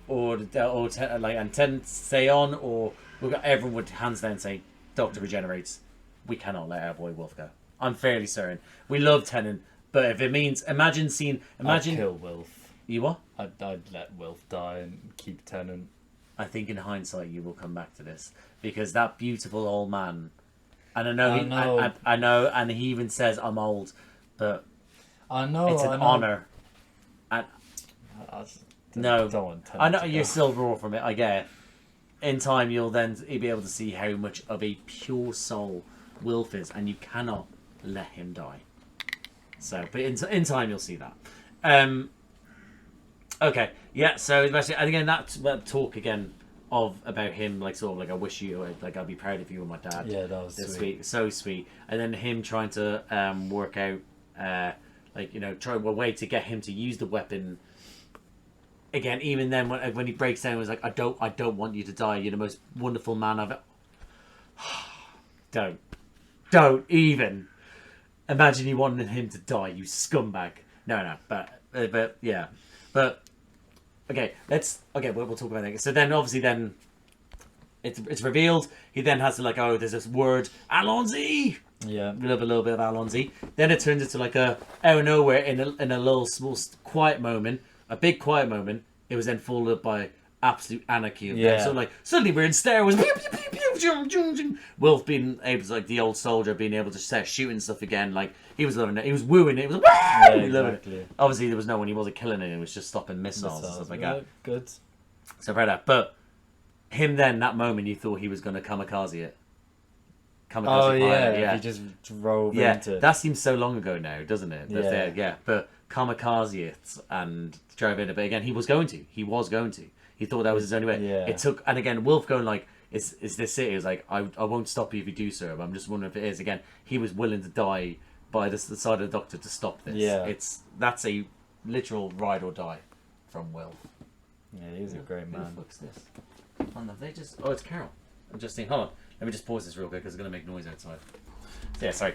or and Tennant stay on, or everyone would hands down say Doctor regenerates? We cannot let our boy Wilf go. I'm fairly certain. We love Tennant, but if it means imagine I'd kill Wilf. You what? I'd let Wilf die and keep Tennant. I think in hindsight you will come back to this because that beautiful old man, and I know, and he even says I'm old, but I know it's an honor. And no, I know you're still raw from it. I get it. In time, you'll be able to see how much of a pure soul Wilf is, and you cannot let him die. So, but in time, you'll see that. Okay, yeah. So, and again, that talk again about him, like sort of like I wish you, like I'd be proud of you and my dad. Yeah, that was sweet, so sweet. And then him trying to work out, try a way to get him to use the weapon. Again, even then, when he breaks down, he was like, I don't want you to die. You're the most wonderful man I've. Don't even imagine you wanted him to die, you scumbag. No, but yeah, but okay, we'll talk about that. So then, obviously, it's revealed. He then has to there's this word, Alonzi. Yeah, we love a little bit of Alonzi. Then it turns into like out of nowhere in a little small quiet moment. A big quiet moment. It was then followed by absolute anarchy. Yeah. So suddenly we're in Star Wars. Wilf being able to, the old soldier being able to start shooting stuff again. Like he was loving it. He was wooing it. It was exactly. Obviously there was no one. He wasn't killing it. It was just stopping missiles and stuff like that. Good. So about that. But him then that moment you thought he was going to kamikaze it. Yeah. He just drove into it. That seems so long ago now, doesn't it? Yeah. But kamikaze it and drive in it. But again, he was going to. He thought that was his only way. Yeah. It took, and again, Wilf going is this it? He was like, I won't stop you if you do, sir. But I'm just wondering if it is. Again, he was willing to die by the side of the Doctor to stop this. Yeah. That's a literal ride or die from Wilf. Yeah, he's a great man. Who the fuck's this? It's Carol. I'm just thinking, hold on. Let me just pause this real quick because it's going to make noise outside. Yeah, sorry.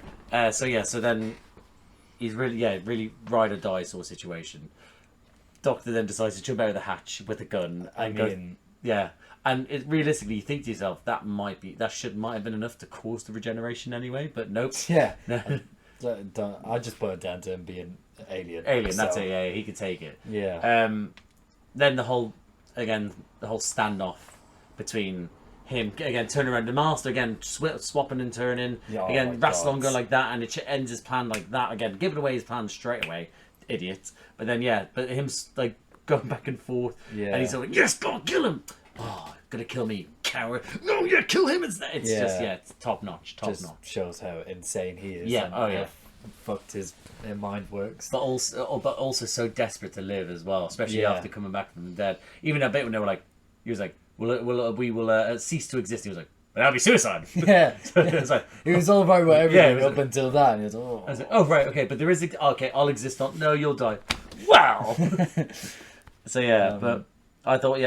So then he's really ride or die sort of situation. Doctor then decides to jump out of the hatch with a gun and and realistically, you think to yourself that might have been enough to cause the regeneration anyway, but nope. Yeah. I just put it down to him being alien. That's it. Yeah, he could take it. Yeah. Then the whole standoff between him again turning around the Master again swapping and turning again Rassilon going like that, and it ends his plan like that again, giving away his plan straight away, idiot. But then but him going back and forth, and he's like, yes, go on, kill him. Oh, gonna kill me, coward. No, kill him instead. It's just it's top notch. Shows how insane he is. Yeah, how fucked his mind works. But also so desperate to live as well, especially after coming back from the dead. Even that bit when they were like, he was like, we will cease to exist. He was like, but that'll be suicide. Yeah. It's like, he was all right with everything up until that. And he was I was like, oh right, okay, but there is I'll exist on. No, you'll die. Wow. So but I thought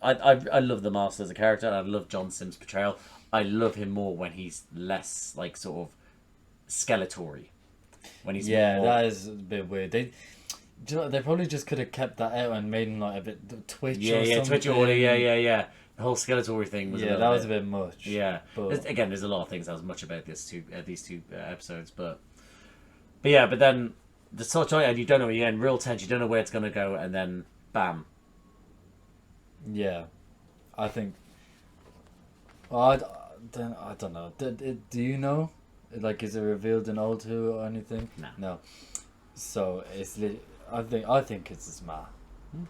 I love the Master as a character, and I love John Simm's portrayal. I love him more when he's less sort of skeletal-y. When he's more... that is a bit weird. They probably just could have kept that out and made him a bit Twitch. Twitch order. Yeah. The whole skeletal thing was was a bit much. Yeah, but there's a lot of things that was much about these two episodes, but then the sort of, and you don't know, you're in real tension, you don't know where it's going to go, and then bam. Yeah, I think. Well, I don't know. Do you know? Is it revealed in Old Who or anything? No. So it's. I think it's his ma.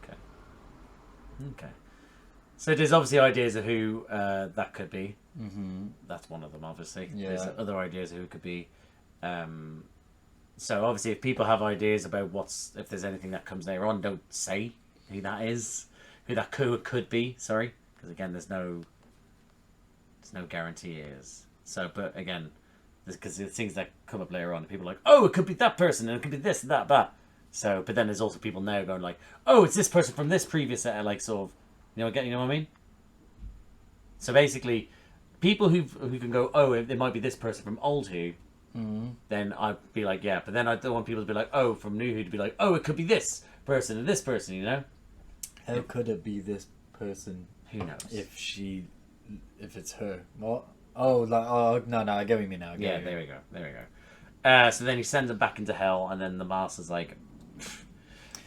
Okay. So there's obviously ideas of who that could be. Mm-hmm. That's one of them, obviously. Yeah. There's other ideas of who it could be. So obviously, if people have ideas about if there's anything that comes later on, don't say who that is, who that could be. Sorry, because again, there's no guarantee it is. So, but again, because there's things that come up later on, people are like, oh, it could be that person, and it could be this and that. So, but then there's also people now going like, oh, it's this person from this previous like sort of, you know what I mean? So basically, people who can go, oh, it might be this person from old Who. Then I'd be like, yeah, but then I don't want people to be like, oh, from new Who to be like, oh, it could be this person and this person, you know? How could it be this person? Who knows? If it's her. What? Oh, no, I get what you mean now. Yeah, there we go. So then he sends him back into hell, and then the Master's like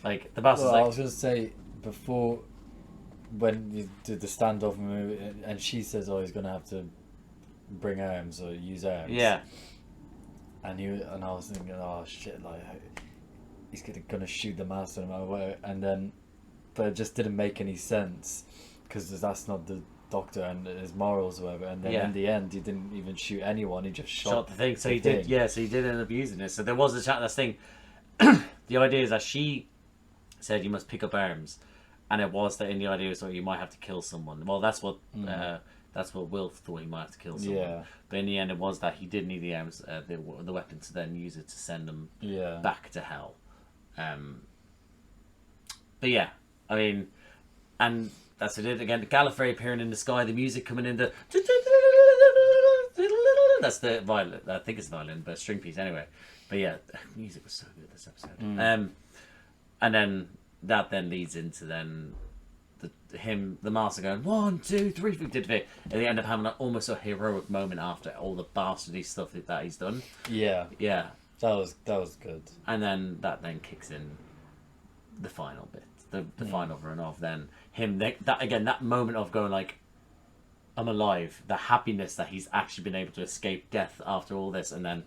the Master's well, like. I was gonna say before when you did the standoff move, and she says, "Oh, he's gonna have to bring arms or use arms." Yeah. And I was thinking, oh shit, like he's gonna shoot the Master no matter what, and then, but it just didn't make any sense because that's not the Doctor and his morals or whatever. And then in the end, he didn't even shoot anyone; he just shot the thing. So he thing. did, yeah. So he did end up using it. So there was a chat. This thing. The idea is that she said you must pick up arms, and it was that in the idea was that you might have to kill someone. Well, that's what Wilf thought, he might have to kill someone. Yeah. But in the end, it was that he did need the arms, the weapon, to then use it to send them back to hell. But yeah, I mean, and that's it again. The Gallifrey appearing in the sky, the music coming in, that's the violin. I think it's violin, but string piece anyway. But yeah, the music was so good this episode. And then that then leads into the Master going 1, 2, 3, we did it, and they end up having almost a heroic moment after all the bastardy stuff that he's done. Yeah, that was good. And then that then kicks in the final bit, the final run of then him that moment of going like, I'm alive, the happiness that he's actually been able to escape death after all this, and then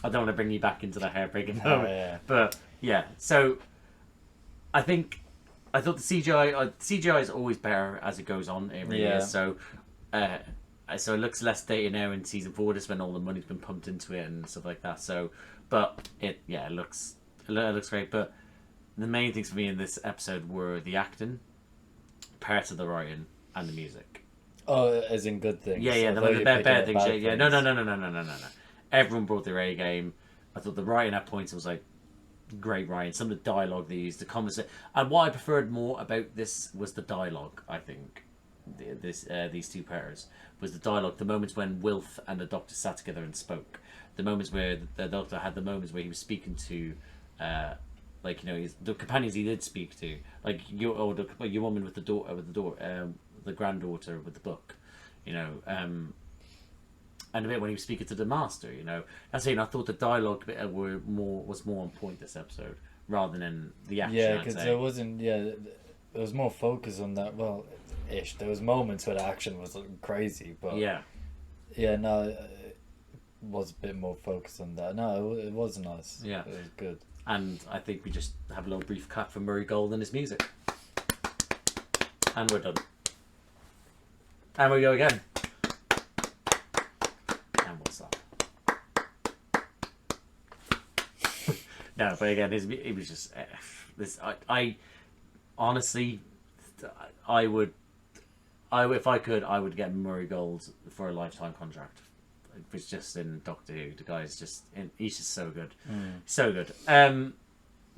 I don't want to bring you back into the heartbreaking moment, but yeah, so I thought the CGI is always better as it goes on. It really is. So it looks less dated now in season 4, just when all the money's been pumped into it and stuff like that. So, but it looks great. But the main things for me in this episode were the acting, parts of the writing, and the music. Oh, as in good things. Yeah, the bad things. Yeah. No. Everyone brought their A game. I thought the writing at points was like great writing. Some of the dialogue they used, the conversation, and what I preferred more about this was the dialogue. I think these two pairs was the dialogue. The moments when Wilf and the Doctor sat together and spoke. The moments where the Doctor had the moments where he was speaking to, the companions he did speak to, like your woman with the granddaughter with the book, and a bit when he was speaking to the Master, That's it. I thought the dialogue bit was more on point this episode rather than the action. Yeah, because there wasn't. Yeah, there was more focus on that. Well, ish. There was moments where the action was crazy, but no, it was a bit more focused on that. No, it was nice. Yeah, it was good. And I think we just have a little brief cut for Murray Gold and his music, and we're done. And we go again. No, but again, it was just this. I honestly, I would, if I could, I would get Murray Gold for a lifetime contract. It was just in Doctor Who. The guy's he's just so good, so good.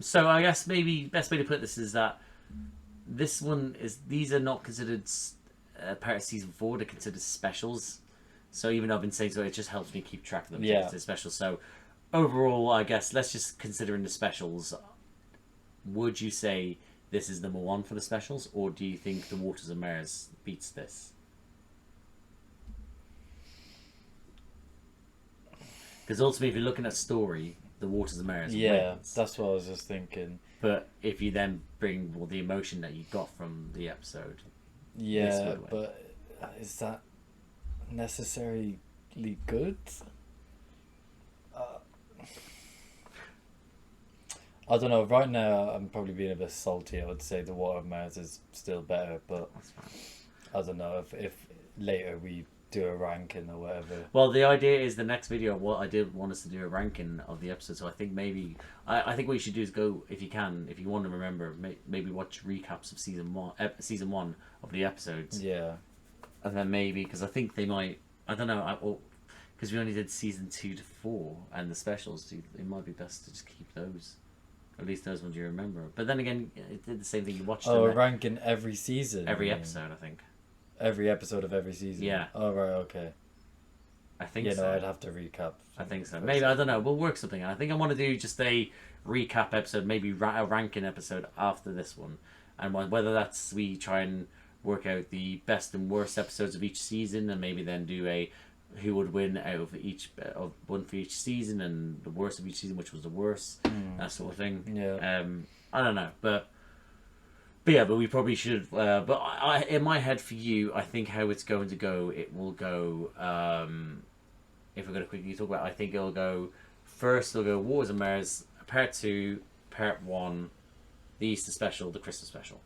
So I guess maybe best way to put this is that these are not considered part of season 4. They're considered specials. So even though I've been saying so, it just helps me keep track of them. Yeah, it's special. So. Overall, I guess, let's just consider in the specials, would you say this is number 1 for the specials, or do you think The Waters of Mars beats this? Because ultimately, if you're looking at story, The Waters of Mars wins. That's what I was just thinking. But if you then bring the emotion that you got from the episode, yeah, but is that necessarily good? I don't know. Right now, I'm probably being a bit salty. I would say The Water of Mars is still better, but that's fine. I don't know if later we do a ranking or whatever. Well, the idea is the next video. What I did want us to do a ranking of the episodes. So I think maybe I think what you should do is go, if you want to remember, maybe watch recaps of season one of the episodes. Yeah. And then maybe, because I think they might, I don't know, because we only did season 2 to 4 and the specials. It might be best to just keep those. At least those ones you remember. But then again, it did the same thing. You watched ranking every season. Every episode, I think. Every episode of every season. Yeah. Oh right, okay. I think so. No, I'd have to recap. I think so. Maybe, I don't know. We'll work something out. I think I want to do just a recap episode, maybe a ranking episode after this one, and whether that's we try and work out the best and worst episodes of each season, and maybe then do a who would win out of one for each season, and the worst of each season, which was the worst, that sort of thing. Yeah. I don't know, but yeah, but we probably should. But I in my head for you, I think how it's going to go, it will go. If we're going to quickly talk about, I think it'll go first. It'll go Wars of Mars, Part 2, Part 1, the Easter special, the Christmas special.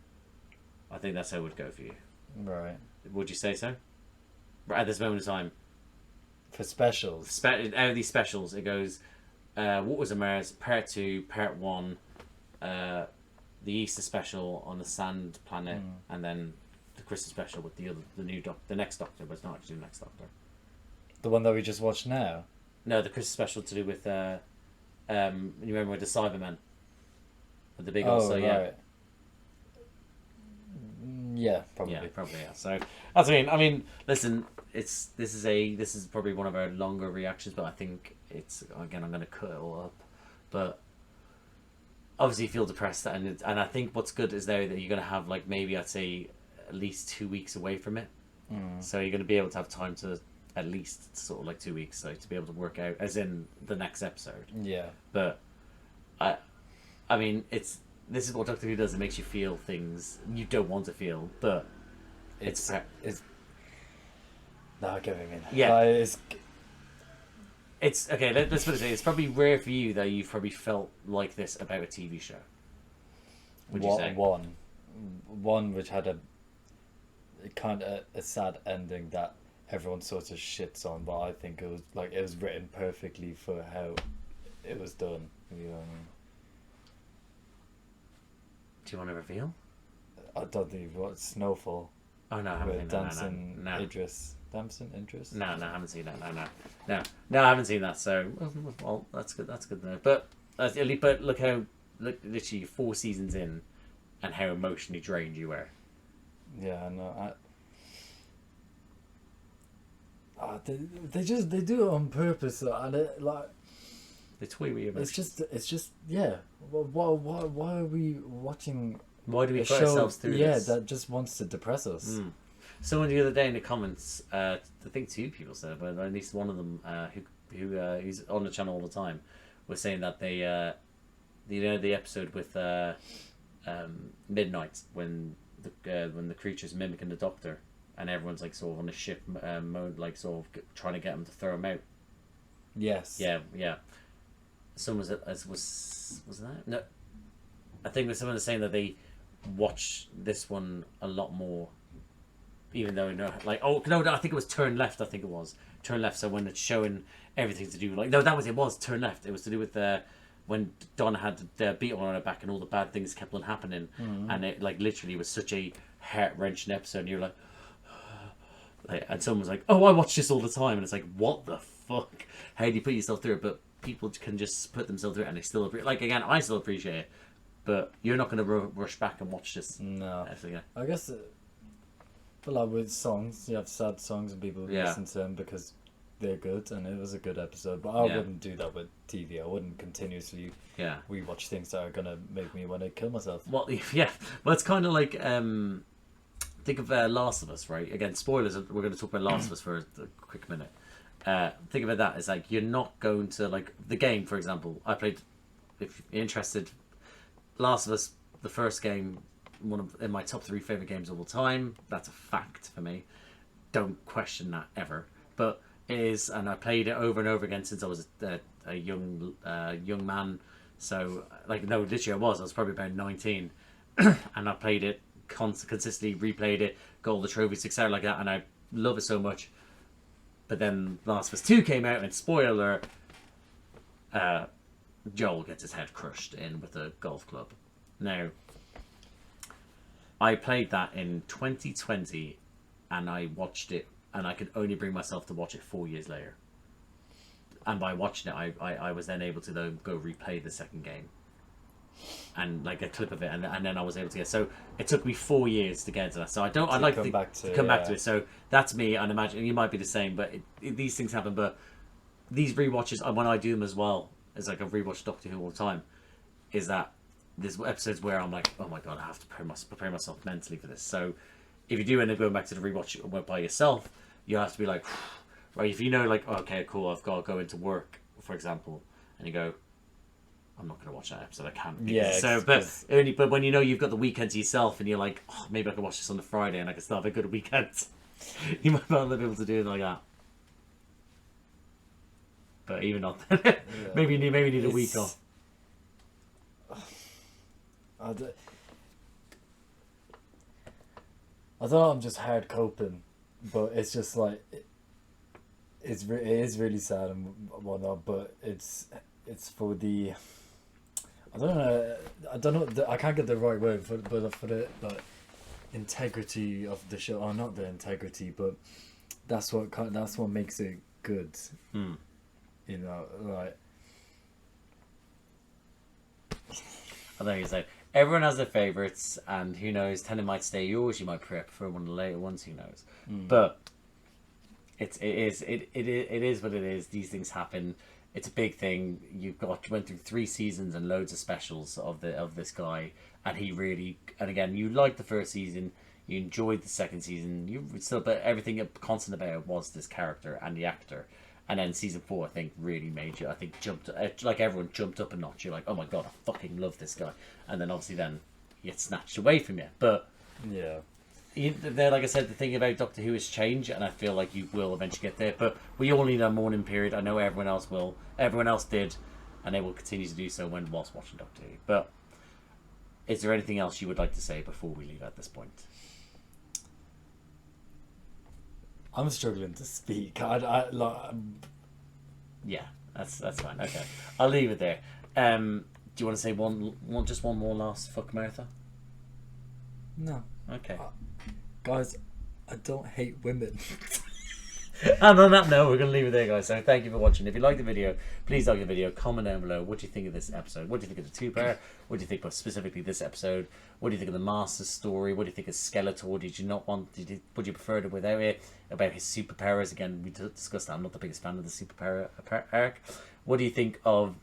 I think that's how it would go for you. Right. Would you say so? Right at this moment in time. For specials. Out of these specials, it goes Waters of Mars, Part 2, Part 1, the Easter special on the Sand Planet, and then the Christmas special with the next Doctor, but it's not actually the next Doctor. The one that we just watched now? No, the Christmas special to do with you remember with the Cybermen? With the big old, right. yeah. Yeah, probably. Yeah, probably, yeah. So that's what I mean, listen, this is probably one of our longer reactions, but I think it's, again, I'm gonna cut it all up. But obviously you feel depressed, and I think what's good is there that you're gonna have, like, maybe I'd say at least 2 weeks away from it. So you're gonna be able to have time to at least sort of like 2 weeks, so to be able to work out, as in the next episode. Yeah. But I mean, this is what Doctor Who does. It makes you feel things you don't want to feel, but it's no, I get what you mean. Yeah. It's okay. Let's put it this way. It's probably rare for you that you've probably felt like this about a TV show. Would you say? One which had a kind of a sad ending that everyone sort of shits on, but I think it was written perfectly for how it was done. You know what I mean? Do you want to reveal? I don't think you've watched Snowfall. Oh no, I haven't seen that. Damson No. Idris. Damson Idris? No, I haven't seen that. No, I haven't seen that. So, well, that's good. That's good though. But look literally 4 seasons in, and how emotionally drained you were. Yeah, I know. They do it on purpose, and they toy with your emotions. It's just yeah. Why are we watching? Why do we a put show, ourselves through this? Yeah, that just wants to depress us. Someone the other day in the comments, I think 2 people said it, but at least one of them who's on the channel all the time, was saying that they, the episode with Midnight when the creature's mimicking the Doctor, and everyone's like sort of on a ship mode, like sort of trying to get him to throw him out. Yes. Yeah. Someone was that? No, I think someone was saying that they watch this one a lot more, even though I think it was Turn Left. I think it was Turn Left. So when it's showing everything to do it was Turn Left. It was to do with when Donna had the beetle on her back and all the bad things kept on happening, and it literally was such a heart-wrenching episode. And you're like, and someone was like, "Oh, I watch this all the time," and it's like, "What the fuck? How do you put yourself through it?" But people can just put themselves through it, and they still again, I still appreciate it, but you're not going to rush back and watch this. No, I guess. But like with songs, you have sad songs, and people listen to them because they're good, and it was a good episode. But I wouldn't do that with TV. I wouldn't continuously rewatch things that are gonna make me want to kill myself. Well, yeah. Well, it's kind of like think of Last of Us, right? Again, spoilers. We're going to talk about Last of Us for a quick minute. Think about that. It's like you're not going to like the game, for example. I played. If you're interested, Last of Us, the first game, in my top 3 favorite games of all time. That's a fact for me. Don't question that ever. But it is, and I played it over and over again since I was a young man. So literally I was probably about 19, and I played it consistently replayed it, got all the trophies, etc. like that, and I love it so much. But then Last of Us 2 came out, and spoiler, Joel gets his head crushed in with a golf club. Now, I played that in 2020, and I watched it, and I could only bring myself to watch it 4 years later. And by watching it, I was then able to go replay the second game. And like a clip of it, and then I was able to get. So it took me 4 years to get to that. So I'd like to come back to it. So that's me. And imagine you might be the same, but these things happen. But these rewatches, when I do them as well, as like I rewatch Doctor Who all the time, is that there's episodes where I'm like, oh my god, I have to prepare myself mentally for this. So if you do end up going back to the rewatch by yourself, you have to be like, right. If you know, like, okay, cool, I've got to go into work, for example, and you go, I'm not going to watch that episode. I can't. Yeah. So, but when you know you've got the weekend to yourself, and you're like, oh, maybe I can watch this on the Friday, and I can still have a good weekend. You might not be able to do it like that. But even not, maybe you need a week off. I don't know. I'm just hard coping, but it's just like it is really sad and whatnot. But it's for the. I don't know. I can't get the right word for the like integrity of the show, or not the integrity, but that's what makes it good. You know, like I think it's like everyone has their favourites, and who knows? Tennant might stay yours. You might prefer one of the later ones. Who knows? But it is what it is. These things happen. It's a big thing. You went through 3 seasons and loads of specials of this guy, and he really. And again, you liked the first season, you enjoyed the second season. But everything constant about it was this character and the actor. And then season 4, I think, really made you. I think like everyone jumped up a notch. You're like, oh my god, I fucking love this guy. And then obviously then he gets snatched away from you. But yeah. There, like I said, the thing about Doctor Who has changed, and I feel like you will eventually get there. But we all need a mourning period. I know everyone else will. Everyone else did, and they will continue to do so whilst watching Doctor Who. But is there anything else you would like to say before we leave at this point? I'm struggling to speak. Yeah, that's fine. Okay, I'll leave it there. Do you want to say just one more last fuck Martha? No. Okay. Guys, I don't hate women. And on that note, we're going to leave it there, guys. So thank you for watching. If you like the video, please like the video. Comment down below. What do you think of this episode? What do you think of the 2-part? What do you think of specifically this episode? What do you think of the Master's story? What do you think of Skeletor? Did you not want? Would you prefer it without it? About his superpowers? Again, we discussed that. I'm not the biggest fan of the superpower arc. What do you think of?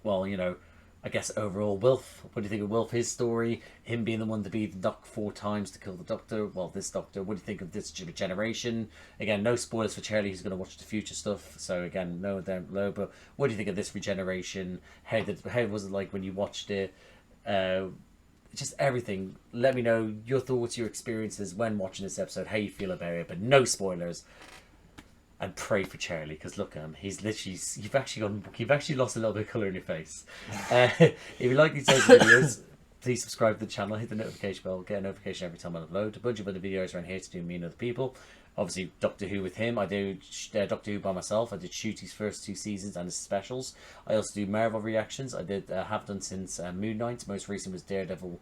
Well, you know, I guess overall, Wilf. What do you think of Wilf? His story, him being the one to be the Doc 4 times to kill the Doctor. Well, this Doctor. What do you think of this regeneration? Again, no spoilers for Charlie, who's going to watch the future stuff. So again, no down below. But what do you think of this regeneration? How was it like when you watched it? Just everything. Let me know your thoughts, your experiences when watching this episode. How you feel about it, but no spoilers. And pray for Charlie, because look at him. He's literally. You've actually lost a little bit of colour in your face. If you like these types of videos, please subscribe to the channel. Hit the notification bell. Get a notification every time I upload. A bunch of other videos around here to do me and other people. Obviously, Doctor Who with him. I do Doctor Who by myself. I did Shooty's first 2 seasons and his specials. I also do Marvel reactions. I did have done since Moon Knight. Most recent was Daredevil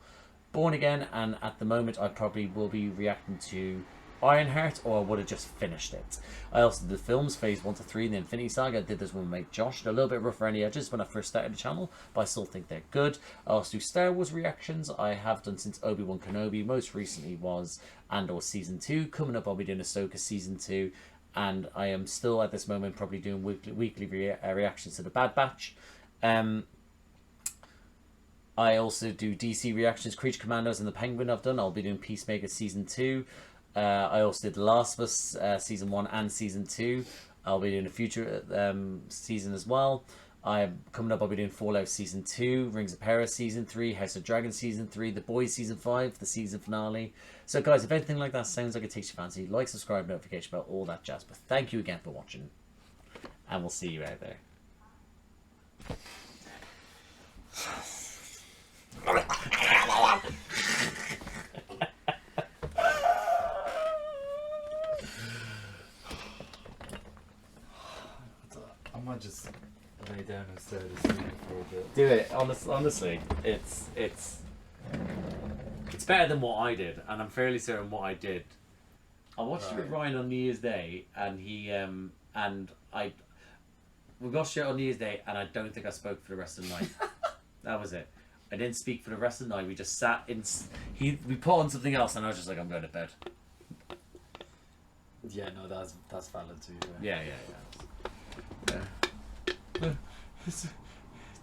Born Again. And at the moment, I probably will be reacting to Ironheart, or I would have just finished it. I also did the films, Phase 1 to 3 in the Infinity Saga. I did this with my mate Josh. They're a little bit rough around the edges when I first started the channel, but I still think they're good. I also do Star Wars reactions. I have done since Obi-Wan Kenobi. Most recently was Andor Season 2. Coming up, I'll be doing Ahsoka Season 2. And I am still, at this moment, probably doing weekly reactions to The Bad Batch. I also do DC reactions, Creature Commandos and The Penguin I've done. I'll be doing Peacemaker Season 2. I also did The Last of Us Season 1 and Season 2. I'll be doing a future season as well. Coming up, I'll be doing Fallout Season 2, Rings of Power Season 3, House of Dragons Season 3, The Boys Season 5, the season finale. So guys, if anything like that sounds like it takes your fancy, like, subscribe, notification bell, all that jazz. But thank you again for watching, and we'll see you out there. just lay down and stare at the ceiling for a bit. Do it. Honestly, it's better than what I did, and I'm fairly certain what I did. I watched it with Ryan on New Year's Day, and he we watched it on New Year's Day, and I don't think I spoke for the rest of the night. That was it. I didn't speak for the rest of the night. We just sat in. We put on something else, and I was just like, I'm going to bed. Yeah, no, that's valid too. Yeah.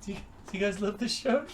Do you guys love this show?